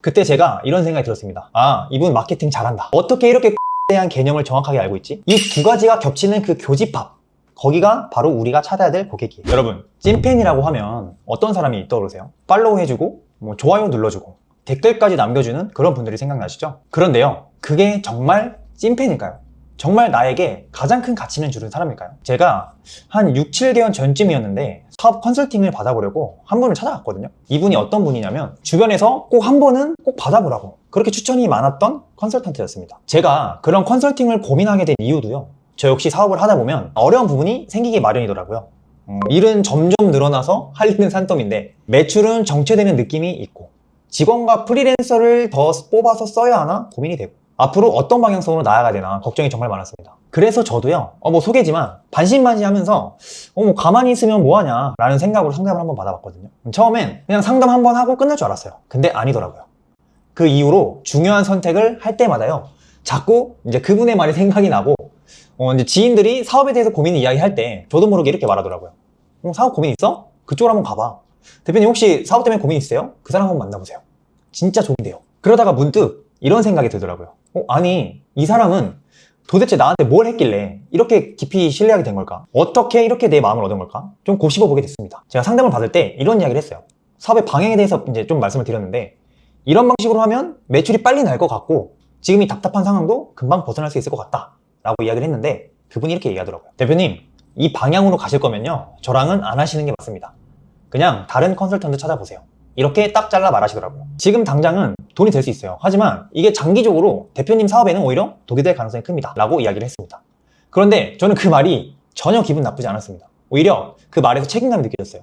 그때 제가 이런 생각이 들었습니다. 아, 이분 마케팅 잘한다. 어떻게 이렇게 대한 개념을 정확하게 알고 있지? 이 두 가지가 겹치는 그 교집합, 거기가 바로 우리가 찾아야 될 고객이에요. 여러분, 찐팬이라고 하면 어떤 사람이 떠오르세요? 팔로우 해주고 좋아요 눌러주고 댓글까지 남겨주는 그런 분들이 생각나시죠? 그런데요, 그게 정말 찐팬일까요? 정말 나에게 가장 큰 가치는 주는 사람일까요? 제가 한 6, 7개월 전쯤이었는데 사업 컨설팅을 받아보려고 한 분을 찾아갔거든요. 이분이 어떤 분이냐면 주변에서 꼭 한 번은 꼭 받아보라고 그렇게 추천이 많았던 컨설턴트였습니다. 제가 그런 컨설팅을 고민하게 된 이유도요, 저 역시 사업을 하다 보면 어려운 부분이 생기기 마련이더라고요. 일은 점점 늘어나서 할 일은 산더미인데 매출은 정체되는 느낌이 있고 직원과 프리랜서를 더 뽑아서 써야 하나 고민이 되고 앞으로 어떤 방향성으로 나아가야 되나 걱정이 정말 많았습니다. 그래서 저도요, 소개지만 반신반의하면서 가만히 있으면 뭐하냐 라는 생각으로 상담을 한번 받아봤거든요. 처음엔 그냥 상담 한번 하고 끝날 줄 알았어요. 근데 아니더라고요. 그 이후로 중요한 선택을 할 때마다요, 자꾸 이제 그분의 말이 생각이 나고 이제 지인들이 사업에 대해서 고민을 이야기할 때 저도 모르게 이렇게 말하더라고요. 사업 고민 있어? 그쪽으로 한번 가봐. 대표님 혹시 사업 때문에 고민 있으세요? 그 사람 한번 만나보세요. 진짜 좋은데요. 그러다가 문득 이런 생각이 들더라고요. 아니, 이 사람은 도대체 나한테 뭘 했길래 이렇게 깊이 신뢰하게 된 걸까? 어떻게 이렇게 내 마음을 얻은 걸까? 좀 곱씹어 보게 됐습니다. 제가 상담을 받을 때 이런 이야기를 했어요. 사업의 방향에 대해서 이제 좀 말씀을 드렸는데, 이런 방식으로 하면 매출이 빨리 날 것 같고 지금 이 답답한 상황도 금방 벗어날 수 있을 것 같다 라고 이야기를 했는데, 그분이 이렇게 얘기하더라고요. 대표님, 이 방향으로 가실 거면요, 저랑은 안 하시는 게 맞습니다. 그냥 다른 컨설턴트 찾아보세요. 이렇게 딱 잘라 말하시더라고요. 지금 당장은 돈이 될 수 있어요. 하지만 이게 장기적으로 대표님 사업에는 오히려 독이 될 가능성이 큽니다 라고 이야기를 했습니다. 그런데 저는 그 말이 전혀 기분 나쁘지 않았습니다. 오히려 그 말에서 책임감이 느껴졌어요.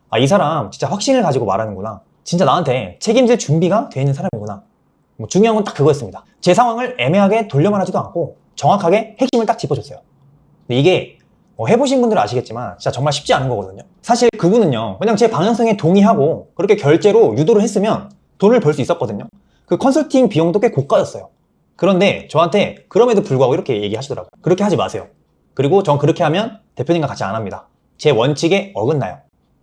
아, 이 사람 진짜 확신을 가지고 말하는구나. 진짜 나한테 책임질 준비가 되어 있는 사람이구나. 중요한 건 딱 그거였습니다. 제 상황을 애매하게 돌려 말하지도 않고 정확하게 핵심을 딱 짚어줬어요. 근데 이게 해보신 분들은 아시겠지만 진짜 정말 쉽지 않은 거거든요. 사실 그분은요, 그냥 제 방향성에 동의하고 그렇게 결제로 유도를 했으면 돈을 벌 수 있었거든요. 그 컨설팅 비용도 꽤 고가였어요. 그런데 저한테 그럼에도 불구하고 이렇게 얘기하시더라고요. 그렇게 하지 마세요. 그리고 전 그렇게 하면 대표님과 같이 안 합니다. 제 원칙에 어긋나요.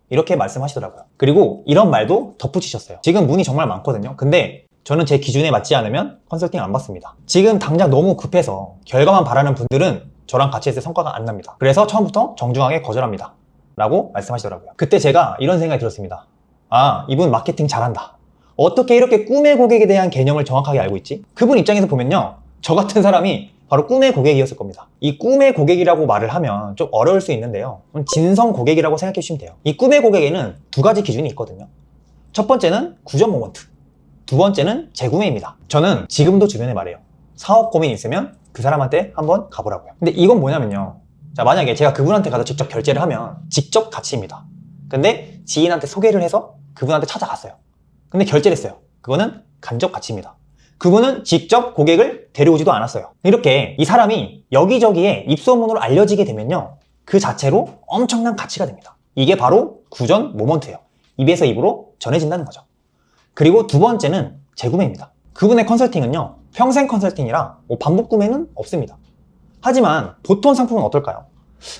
이렇게 말씀하시더라고요. 그리고 이런 말도 덧붙이셨어요. 지금 문의 정말 많거든요. 근데 저는 제 기준에 맞지 않으면 컨설팅 안 받습니다. 지금 당장 너무 급해서 결과만 바라는 분들은 저랑 같이 했을 때 성과가 안 납니다. 그래서 처음부터 정중하게 거절합니다 라고 말씀하시더라고요. 그때 제가 이런 생각이 들었습니다. 아, 이분 마케팅 잘한다. 어떻게 이렇게 꿈의 고객에 대한 개념을 정확하게 알고 있지? 그분 입장에서 보면요, 저 같은 사람이 바로 꿈의 고객이었을 겁니다. 이 꿈의 고객이라고 말을 하면 좀 어려울 수 있는데요, 진성 고객이라고 생각해 주시면 돼요. 이 꿈의 고객에는 두 가지 기준이 있거든요. 첫 번째는 구전 모먼트, 두 번째는 재구매입니다. 저는 지금도 주변에 말해요. 사업 고민 있으면 그 사람한테 한번 가보라고요. 근데 이건 뭐냐면요, 자, 만약에 제가 그분한테 가서 직접 결제를 하면 직접 가치입니다. 근데 지인한테 소개를 해서 그분한테 찾아갔어요. 근데 결제를 했어요. 그거는 간접 가치입니다. 그분은 직접 고객을 데려오지도 않았어요. 이렇게 이 사람이 여기저기에 입소문으로 알려지게 되면요, 그 자체로 엄청난 가치가 됩니다. 이게 바로 구전 모먼트예요. 입에서 입으로 전해진다는 거죠. 그리고 두 번째는 재구매입니다. 그분의 컨설팅은요, 평생 컨설팅이라 반복 구매는 없습니다. 하지만 보통 상품은 어떨까요?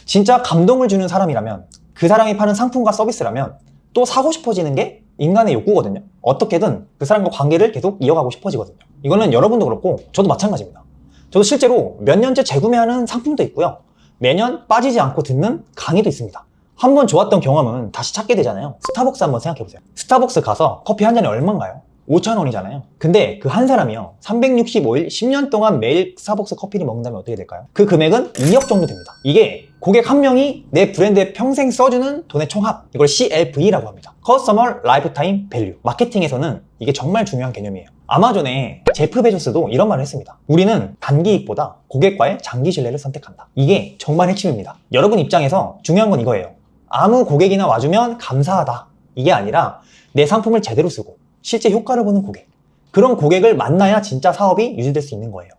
진짜 감동을 주는 사람이라면, 그 사람이 파는 상품과 서비스라면 또 사고 싶어지는 게 인간의 욕구거든요. 어떻게든 그 사람과 관계를 계속 이어가고 싶어지거든요. 이거는 여러분도 그렇고 저도 마찬가지입니다. 저도 실제로 몇 년째 재구매하는 상품도 있고요, 매년 빠지지 않고 듣는 강의도 있습니다. 한번 좋았던 경험은 다시 찾게 되잖아요. 스타벅스 한번 생각해보세요. 스타벅스 가서 커피 한 잔이 얼마인가요? 5,000원이잖아요. 근데 그 한 사람이요, 365일 10년 동안 매일 스타벅스 커피를 먹는다면 어떻게 될까요? 그 금액은 2억 정도 됩니다. 이게 고객 한 명이 내 브랜드에 평생 써주는 돈의 총합, 이걸 CLV라고 합니다. Customer Lifetime Value. 마케팅에서는 이게 정말 중요한 개념이에요. 아마존의 제프 베조스도 이런 말을 했습니다. 우리는 단기 이익보다 고객과의 장기 신뢰를 선택한다. 이게 정말 핵심입니다. 여러분 입장에서 중요한 건 이거예요. 아무 고객이나 와주면 감사하다, 이게 아니라 내 상품을 제대로 쓰고 실제 효과를 보는 고객, 그런 고객을 만나야 진짜 사업이 유지될 수 있는 거예요.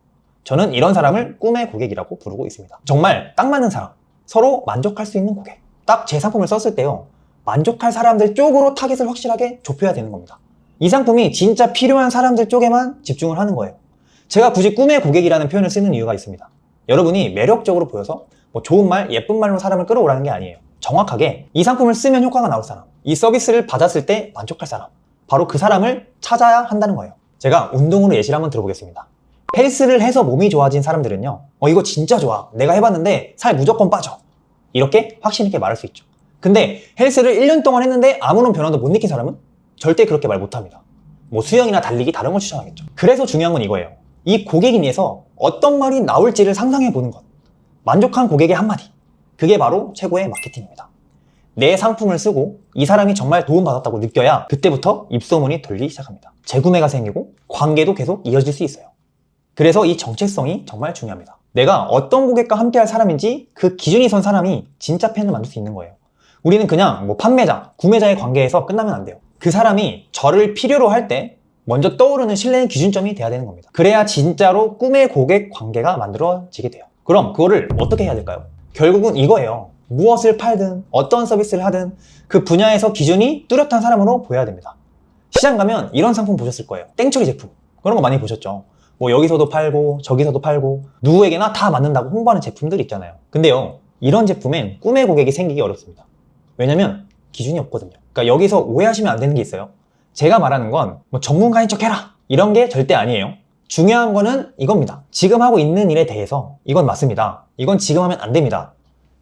저는 이런 사람을 꿈의 고객이라고 부르고 있습니다. 정말 딱 맞는 사람, 서로 만족할 수 있는 고객. 딱 제 상품을 썼을 때요, 만족할 사람들 쪽으로 타겟을 확실하게 좁혀야 되는 겁니다. 이 상품이 진짜 필요한 사람들 쪽에만 집중을 하는 거예요. 제가 굳이 꿈의 고객이라는 표현을 쓰는 이유가 있습니다. 여러분이 매력적으로 보여서 좋은 말, 예쁜 말로 사람을 끌어오라는 게 아니에요. 정확하게 이 상품을 쓰면 효과가 나올 사람, 이 서비스를 받았을 때 만족할 사람, 바로 그 사람을 찾아야 한다는 거예요. 제가 운동으로 예시를 한번 들어보겠습니다. 헬스를 해서 몸이 좋아진 사람들은요, 이거 진짜 좋아, 내가 해봤는데 살 무조건 빠져, 이렇게 확신 있게 말할 수 있죠. 근데 헬스를 1년 동안 했는데 아무런 변화도 못 느낀 사람은 절대 그렇게 말 못합니다. 뭐 수영이나 달리기 다른 걸 추천하겠죠. 그래서 중요한 건 이거예요. 이 고객인에서 어떤 말이 나올지를 상상해 보는 것. 만족한 고객의 한마디, 그게 바로 최고의 마케팅입니다. 내 상품을 쓰고 이 사람이 정말 도움받았다고 느껴야 그때부터 입소문이 돌기 시작합니다. 재구매가 생기고 관계도 계속 이어질 수 있어요. 그래서 이 정체성이 정말 중요합니다. 내가 어떤 고객과 함께 할 사람인지 그 기준이 선 사람이 진짜 팬을 만들 수 있는 거예요. 우리는 그냥 뭐 판매자, 구매자의 관계에서 끝나면 안 돼요. 그 사람이 저를 필요로 할 때 먼저 떠오르는 신뢰의 기준점이 돼야 되는 겁니다. 그래야 진짜로 꿈의 고객 관계가 만들어지게 돼요. 그럼 그거를 어떻게 해야 될까요? 결국은 이거예요. 무엇을 팔든 어떤 서비스를 하든 그 분야에서 기준이 뚜렷한 사람으로 보여야 됩니다. 시장 가면 이런 상품 보셨을 거예요. 땡처리 제품, 그런 거 많이 보셨죠. 뭐 여기서도 팔고 저기서도 팔고 누구에게나 다 맞는다고 홍보하는 제품들 있잖아요. 근데요, 이런 제품엔 꿈의 고객이 생기기 어렵습니다. 왜냐면 기준이 없거든요. 그러니까 여기서 오해하시면 안 되는 게 있어요. 제가 말하는 건 뭐 전문가인 척 해라, 이런 게 절대 아니에요. 중요한 거는 이겁니다. 지금 하고 있는 일에 대해서 이건 맞습니다, 이건 지금 하면 안 됩니다,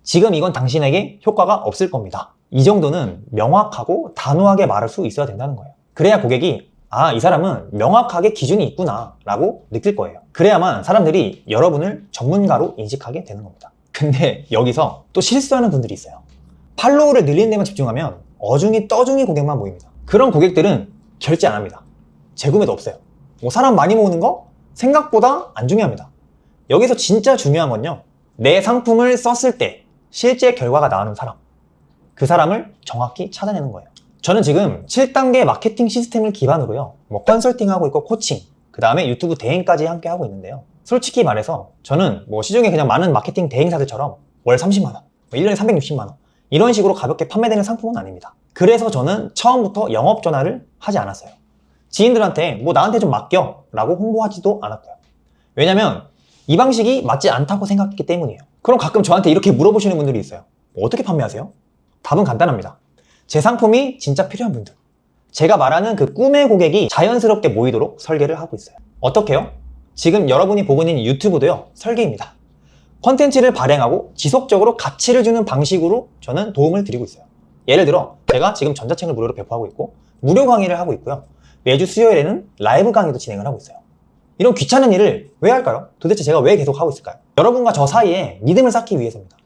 지금 이건 당신에게 효과가 없을 겁니다, 이 정도는 명확하고 단호하게 말할 수 있어야 된다는 거예요. 그래야 고객이 이 사람은 명확하게 기준이 있구나 라고 느낄 거예요. 그래야만 사람들이 여러분을 전문가로 인식하게 되는 겁니다. 근데 여기서 또 실수하는 분들이 있어요. 팔로우를 늘리는 데만 집중하면 어중이 떠중이 고객만 모입니다. 그런 고객들은 결제 안 합니다. 재구매도 없어요. 뭐 사람 많이 모으는 거 생각보다 안 중요합니다. 여기서 진짜 중요한 건요, 내 상품을 썼을 때 실제 결과가 나오는 사람, 그 사람을 정확히 찾아내는 거예요. 저는 지금 7단계 마케팅 시스템을 기반으로요, 뭐 컨설팅하고 있고 코칭, 그 다음에 유튜브 대행까지 함께 하고 있는데요. 솔직히 말해서 저는 뭐 시중에 그냥 많은 마케팅 대행사들처럼 월 30만원, 1년에 360만원 이런 식으로 가볍게 판매되는 상품은 아닙니다. 그래서 저는 처음부터 영업 전화를 하지 않았어요. 지인들한테 뭐 나한테 좀 맡겨 라고 홍보하지도 않았고요. 왜냐면 이 방식이 맞지 않다고 생각했기 때문이에요. 그럼 가끔 저한테 이렇게 물어보시는 분들이 있어요. 뭐 어떻게 판매하세요? 답은 간단합니다. 제 상품이 진짜 필요한 분들, 제가 말하는 그 꿈의 고객이 자연스럽게 모이도록 설계를 하고 있어요. 어떻게요? 지금 여러분이 보고 있는 유튜브도요, 설계입니다. 컨텐츠를 발행하고 지속적으로 가치를 주는 방식으로 저는 도움을 드리고 있어요. 예를 들어 제가 지금 전자책을 무료로 배포하고 있고 무료 강의를 하고 있고요, 매주 수요일에는 라이브 강의도 진행을 하고 있어요. 이런 귀찮은 일을 왜 할까요? 도대체 제가 왜 계속 하고 있을까요? 여러분과 저 사이에 믿음을 쌓기 위해서입니다.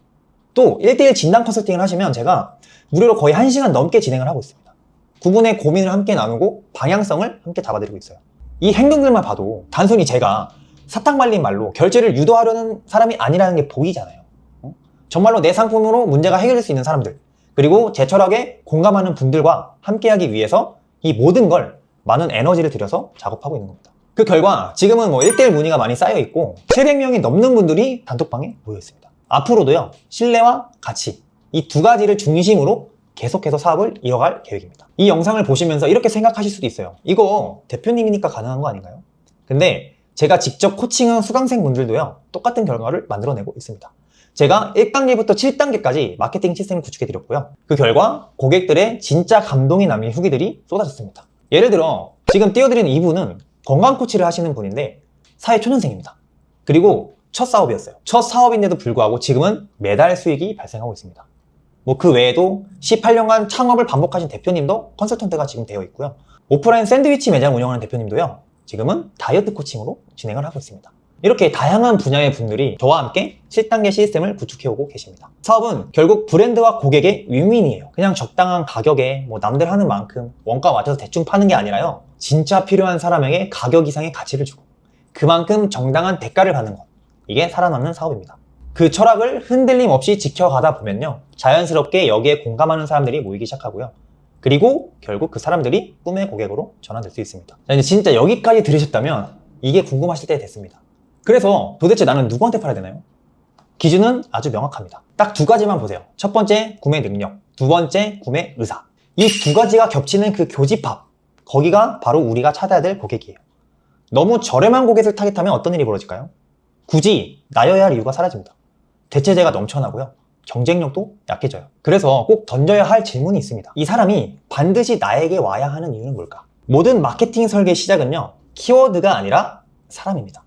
또 1대1 진단 컨설팅을 하시면 제가 무료로 거의 1시간 넘게 진행을 하고 있습니다. 그분의 고민을 함께 나누고 방향성을 함께 잡아드리고 있어요. 이 행동들만 봐도 단순히 제가 사탕 말린 말로 결제를 유도하려는 사람이 아니라는 게 보이잖아요. 정말로 내 상품으로 문제가 해결될 수 있는 사람들, 그리고 제 철학에 공감하는 분들과 함께하기 위해서 이 모든 걸 많은 에너지를 들여서 작업하고 있는 겁니다. 그 결과 지금은 뭐 1대1 문의가 많이 쌓여 있고 700명이 넘는 분들이 단톡방에 모여 있습니다. 앞으로도요, 신뢰와 가치, 이 두 가지를 중심으로 계속해서 사업을 이어갈 계획입니다. 이 영상을 보시면서 이렇게 생각하실 수도 있어요. 이거 대표님이니까 가능한 거 아닌가요? 근데 제가 직접 코칭한 수강생 분들도요, 똑같은 결과를 만들어내고 있습니다. 제가 1단계부터 7단계까지 마케팅 시스템을 구축해 드렸고요, 그 결과 고객들의 진짜 감동이 남긴 후기들이 쏟아졌습니다. 예를 들어 지금 띄워드리는 이분은 건강 코치를 하시는 분인데 사회초년생입니다. 그리고 첫 사업이었어요. 첫 사업인데도 불구하고 지금은 매달 수익이 발생하고 있습니다. 뭐 그 외에도 18년간 창업을 반복하신 대표님도 컨설턴트가 지금 되어 있고요, 오프라인 샌드위치 매장 운영하는 대표님도요, 지금은 다이어트 코칭으로 진행을 하고 있습니다. 이렇게 다양한 분야의 분들이 저와 함께 7단계 시스템을 구축해오고 계십니다. 사업은 결국 브랜드와 고객의 윈윈이에요. 그냥 적당한 가격에 뭐 남들 하는 만큼 원가 맞춰서 대충 파는 게 아니라요, 진짜 필요한 사람에게 가격 이상의 가치를 주고 그만큼 정당한 대가를 받는 것, 이게 살아남는 사업입니다. 그 철학을 흔들림 없이 지켜가다 보면요, 자연스럽게 여기에 공감하는 사람들이 모이기 시작하고요, 그리고 결국 그 사람들이 꿈의 고객으로 전환될 수 있습니다. 자, 이제 진짜 여기까지 들으셨다면 이게 궁금하실 때 됐습니다. 그래서 도대체 나는 누구한테 팔아야 되나요? 기준은 아주 명확합니다. 딱 두 가지만 보세요. 첫 번째, 구매 능력. 두 번째, 구매 의사. 이 두 가지가 겹치는 그 교집합, 거기가 바로 우리가 찾아야 될 고객이에요. 너무 저렴한 고객을 타겟하면 어떤 일이 벌어질까요? 굳이 나여야 할 이유가 사라집니다. 대체재가 넘쳐나고요, 경쟁력도 약해져요. 그래서 꼭 던져야 할 질문이 있습니다. 이 사람이 반드시 나에게 와야 하는 이유는 뭘까? 모든 마케팅 설계의 시작은요, 키워드가 아니라 사람입니다.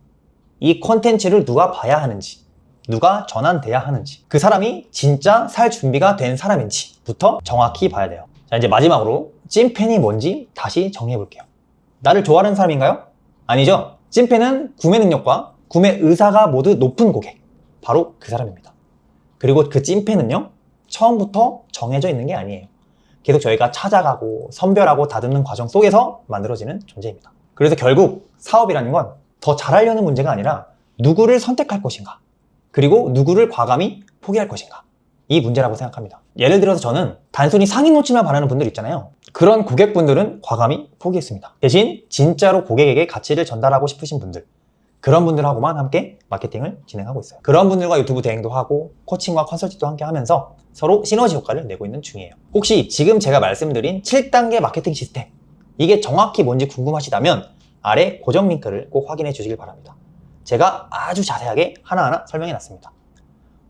이 콘텐츠를 누가 봐야 하는지, 누가 전환돼야 하는지, 그 사람이 진짜 살 준비가 된 사람인지부터 정확히 봐야 돼요. 자, 이제 마지막으로 찐팬이 뭔지 다시 정리해 볼게요. 나를 좋아하는 사람인가요? 아니죠. 찐팬은 구매 능력과 구매 의사가 모두 높은 고객, 바로 그 사람입니다. 그리고 그 찐팬은요, 처음부터 정해져 있는 게 아니에요. 계속 저희가 찾아가고 선별하고 다듬는 과정 속에서 만들어지는 존재입니다. 그래서 결국 사업이라는 건 더 잘하려는 문제가 아니라 누구를 선택할 것인가, 그리고 누구를 과감히 포기할 것인가, 이 문제라고 생각합니다. 예를 들어서 저는 단순히 상위 놓치만 바라는 분들 있잖아요. 그런 고객분들은 과감히 포기했습니다. 대신 진짜로 고객에게 가치를 전달하고 싶으신 분들, 그런 분들하고만 함께 마케팅을 진행하고 있어요. 그런 분들과 유튜브 대행도 하고 코칭과 컨설팅도 함께 하면서 서로 시너지 효과를 내고 있는 중이에요. 혹시 지금 제가 말씀드린 7단계 마케팅 시스템, 이게 정확히 뭔지 궁금하시다면 아래 고정 링크를 꼭 확인해 주시길 바랍니다. 제가 아주 자세하게 하나하나 설명해 놨습니다.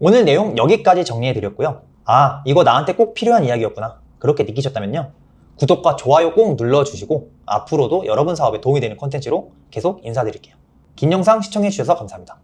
오늘 내용 여기까지 정리해 드렸고요. 아, 이거 나한테 꼭 필요한 이야기였구나, 그렇게 느끼셨다면요, 구독과 좋아요 꼭 눌러주시고 앞으로도 여러분 사업에 도움이 되는 콘텐츠로 계속 인사드릴게요. 긴 영상 시청해 주셔서 감사합니다.